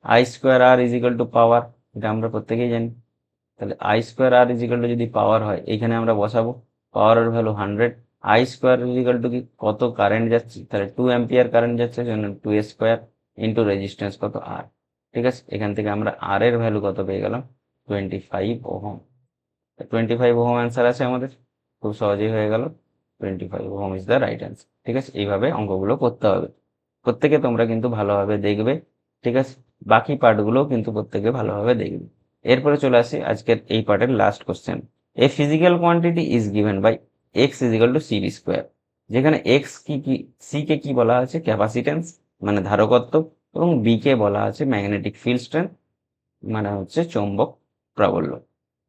I square R is equal to power, এটা আমরা প্রত্যেকেই জানি। তাহলে I square R is equal to যদি পাওয়ার হয়, এইখানে আমরা বসাবো, পাওয়ারের value 100, I square is equal to কি, কত কারেন্ট যাচ্ছে, তাহলে 2 অ্যাম্পিয়ার কারেন্ট যাচ্ছে, জন্য 2 স্কোয়ার ইন্টু রেজিস্ট্যান্স কত আর। ঠিক আছে, এখান থেকে আমরা আর এর ভ্যালু কত পেয়ে গেলাম, 25 ওহম। 25 ওহম অ্যান্সার আছে আমাদের, খুব সহজেই হয়ে গেল, 25 ohm is the right answer. ঠিক আছে, এইভাবে অঙ্কগুলো করতে হবে, প্রত্যেকে তোমরা কিন্তু ভালোভাবে দেখবে। ঠিক আছে, বাকি পার্টগুলোও কিন্তু প্রত্যেকে ভালোভাবে দেখবে। এরপরে চলে আসি আজকের এই পার্টের last question. A physical quantity is given by x equal to C B square, যেখানে এক্স কি সি কে কি বলা আছে, ক্যাপাসিটেন্স মানে ধারকত্ব, এবং বি কে বলা আছে ম্যাগনেটিক ফিল্ড স্ট্রেংথ মানে হচ্ছে চৌম্বক প্রাবল্য।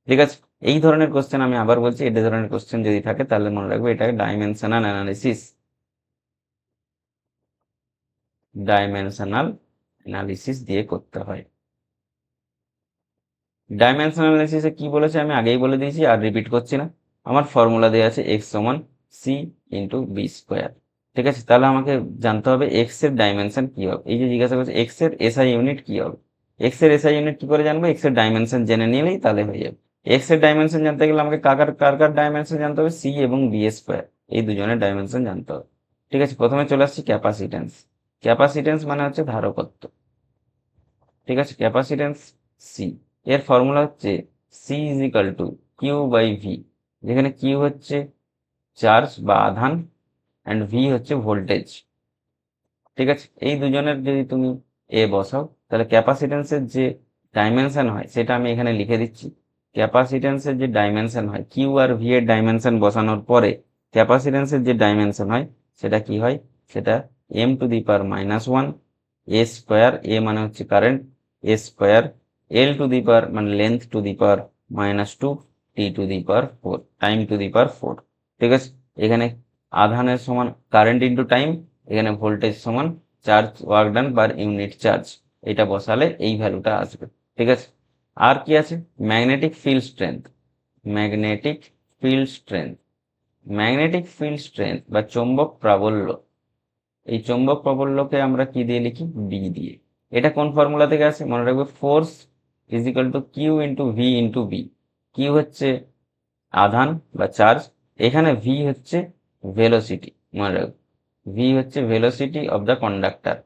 ঠিক আছে, এই ধরনের কোশ্চেন আমি আবার বলছি, এই ধরনের কোশ্চেন যদি থাকে তাহলে মনে রাখবে এটাকে ডাইমেনশনাল অ্যানালিসিস দিয়ে করতে হয়। ডাইমেনশনাল অ্যানালিসিসে কি বলেছে আমি আগেই বলে দিয়েছি, আর রিপিট করছি না। আমার ফর্মুলা দেওয়া আছে এক্স সমান সি ইন্টু বি স্কোয়ার। ঠিক আছে, তাহলে আমাকে জানতে হবে এক্স এর ডাইমেনশন কি হবে। এই যে জিজ্ঞাসা করছে এক্স এর এসআই ইউনিট কি হবে, এক্স এর এসআই ইউনিট কি করে জানবো, এক্স এর ডাইমেনশন জেনে নিলেই তাহলে হয়ে যাবে। এক্স এর ডাইমেনশন জানতে গেলে আমাকে কার ডাইমেনশন জানতে হবে, সি এবং বি স্কোয়ার, এই দুজনের ডাইমেনশন জানতে হবে। ঠিক আছে, প্রথমে চলে আসছি ক্যাপাসিটেন্স। ক্যাপাসিটেন্স মানে হচ্ছে ধারকত্ব। ঠিক আছে, ক্যাপাসিটেন্স সি, এর ফর্মুলা হচ্ছে C is equal to Q by V, যেখানে কিউ হচ্ছে চার্জ বা আধান অ্যান্ড ভি হচ্ছে ভোল্টেজ। ঠিক আছে, এই দুজনের যদি তুমি এ বসাও তাহলে ক্যাপাসিটেন্সের যে ডাইমেনশন হয় সেটা আমি এখানে লিখে দিচ্ছি। ক্যাপাসিটেন্সের যে ডাইমেনশন হয়, কিউ আর ভি এর ডাইমেনশন বসানোর পরে ক্যাপাসিটেন্সের যে ডাইমেনশন হয় সেটা কি হয়, সেটা M to the power -1 A square, A মানে হচ্ছে current, A square L to the power মানে length to the power -2 T to the power 4 time to the power 4। ঠিক আছে, এখানে আধানের সমান কারেন্ট ইন্টু টাইম, এখানে ভোল্টেজ সমান charge work done per unit charge, এটা বসালে এই ভ্যালুটা আসবে। ঠিক আছে, আর কি আছে, magnetic field strength. Magnetic field strength, magnetic field strength বা চৌম্বক প্রাবল্য, এই চৌম্বক প্রাবল্যকে আমরা কি দিয়ে লিখি, বি দিয়ে। এটা কোন ফর্মুলা থেকে আসে মনে রাখবে, force is equal to q into v into B. Q হচ্ছে আধান বা চার্জ, এখানে ভি হচ্ছে ভেলোসিটি, মনে রাখবে ভি হচ্ছে ভেলোসিটি অফ দ্য কন্ডাক্টর।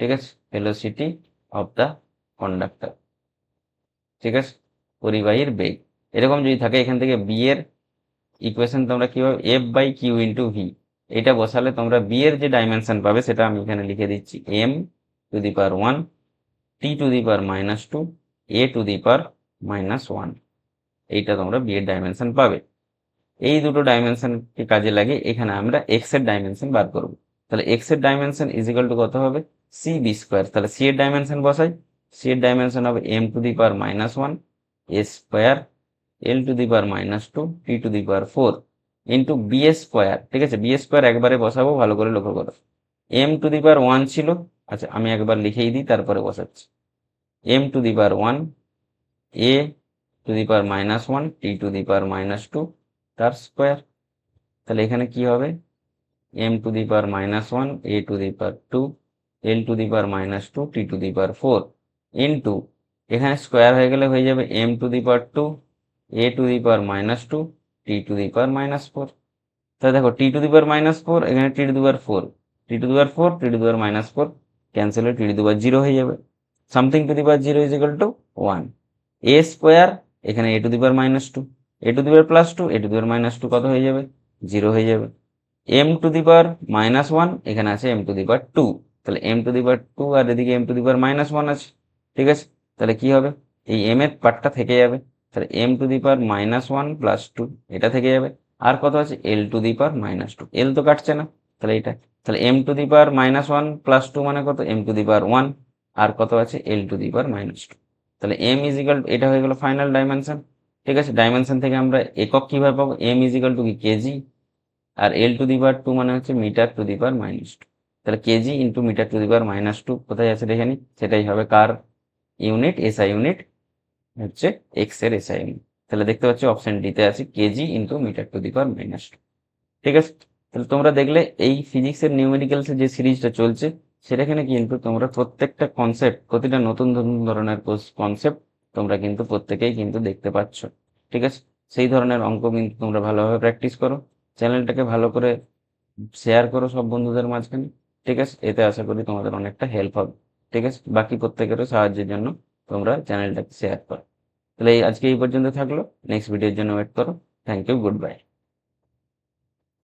ঠিক আছে, ভেলোসিটি অফ দ্য কন্ডাক্টর। ঠিক আছে, পরিবাহীর বেগ। এরকম যদি থাকে এখান থেকে বি এর ইকুয়েশন তোমরা কিভাবে, F by q into v, এটা বসালে তোমরা বি এর যে ডাইমেনশন পাবে সেটা আমি এখানে লিখে দিচ্ছি, M to the power 1 T to the power -2 A to the power -1, এইটা তোমরা বি এর ডাইমেনশন পাবে। এই দুটো ডাইমেনশনকে কাজে লাগে এখানে আমরা এক্স এর ডাইমেনশন বার করব। তাহলে এক্স এর ডাইমেনশন ইজ ইকাল টু কত হবে, সি বি স্কোয়ার। তাহলে সি এর ডাইমেনশন বসাই, সি এর ডাইমেনশন হবে M to the power -1 A square L to the power -2 T to the power 4 into B square. ঠিক আছে, বি স্কোয়ার একবারে বসাবো, ভালো করে লক্ষ্য করো, এম টু দি পাওয়ার 1 ছিল, আচ্ছা আমি একবার লিখেই দিই তারপরে বসাচ্ছি, M to the power 1 A to the power -1 T to the power -2 তার স্কোয়ার। তাহলে এখানে কি হবে, M to the power -1 A to the power 2 L to the power -2 T to the power 4 into, এখানে স্কোয়ার হয়ে গেলে হয়ে যাবে M to the power 2 A to the power -2 T to the power -4। তাহলে দেখো টি টু দি পাওয়ার -4, এখানে T to the power 4, T to the power 4 T to the power -4 cancel হয়ে T to the power 0 হয়ে যাবে। Something to the power 0 is equal to 1, A square এখানে A to the power -2 A to the power +2 A to the power -2 কত হয়ে যাবে, 0 হয়ে যাবে। M to the power -1 এখানে আছে এম টু দি পাওয়ার 2, তাহলে এম টু দি পাওয়ার 2 আর এদিকে এম টু দি পাওয়ার -1 আছে। ঠিক আছে, তাহলে কি হবে, এই এম এর পার্টটা থেকে যাবে, তাহলে এম টু দি পাওয়ার -1 + 2 এটা থেকে যাবে। আর কত আছে, এল টু দি পাওয়ার -2, এল তো কাটছে না, তাহলে এটা, তাহলে এম টু দি পাওয়ার -1 + 2 মানে কত, এম টু দি পাওয়ার 1, আর কত আছে এল টু দি পাওয়ার -2। তাহলে এম ইজ ইকাল, এটা হয়ে গেল ফাইনাল ডাইমেনশন। ঠিক আছে, ডাইমেনশন থেকে আমরা একক কিভাবে পাবো, এম ইজ ইকাল টু কি কেজি, আর এল টু দি পাওয়ার 2 মানে হচ্ছে মিটার টু দি পাওয়ার -2। তাহলে KG into metre to the power -2 কোথায় আছে দেখে নি, সেটাই হবে কার ইউনিট, এসআই ইউনিট হচ্ছে এক্স এর এসআই ইউনিট। তাহলে দেখতে পাচ্ছি অপশন ডিতে আছে KG into metre to the power -2। ঠিক আছে, তাহলে তোমরা দেখলে এই ফিজিক্সের নিউমেরিক্যালসের যে সিরিজটা চলছে সেটাখানে কিন্তু তোমরা প্রত্যেকটা কনসেপ্ট, প্রতিটা নতুন নতুন ধরনের কনসেপ্ট তোমরা কিন্তু প্রত্যেকেই কিন্তু দেখতে পাচ্ছ। ঠিক আছে, সেই ধরনের অঙ্ক কিন্তু তোমরা ভালোভাবে প্র্যাকটিস করো। চ্যানেলটাকে ভালো করে শেয়ার করো সব বন্ধুদের মাঝখানে, ঠিক আছে? এতে আশা করি তোমাদের অনেকটা হেল্প হবে, ঠিক আছে? বাকি প্রত্যেকেরও সাহায্যের জন্য তোমরা চ্যানেলটাকে শেয়ার করো। তাহলে আজকে এই পর্যন্ত থাকলো, নেক্সট ভিডিওর জন্য ওয়েট করো। Thank you, good bye.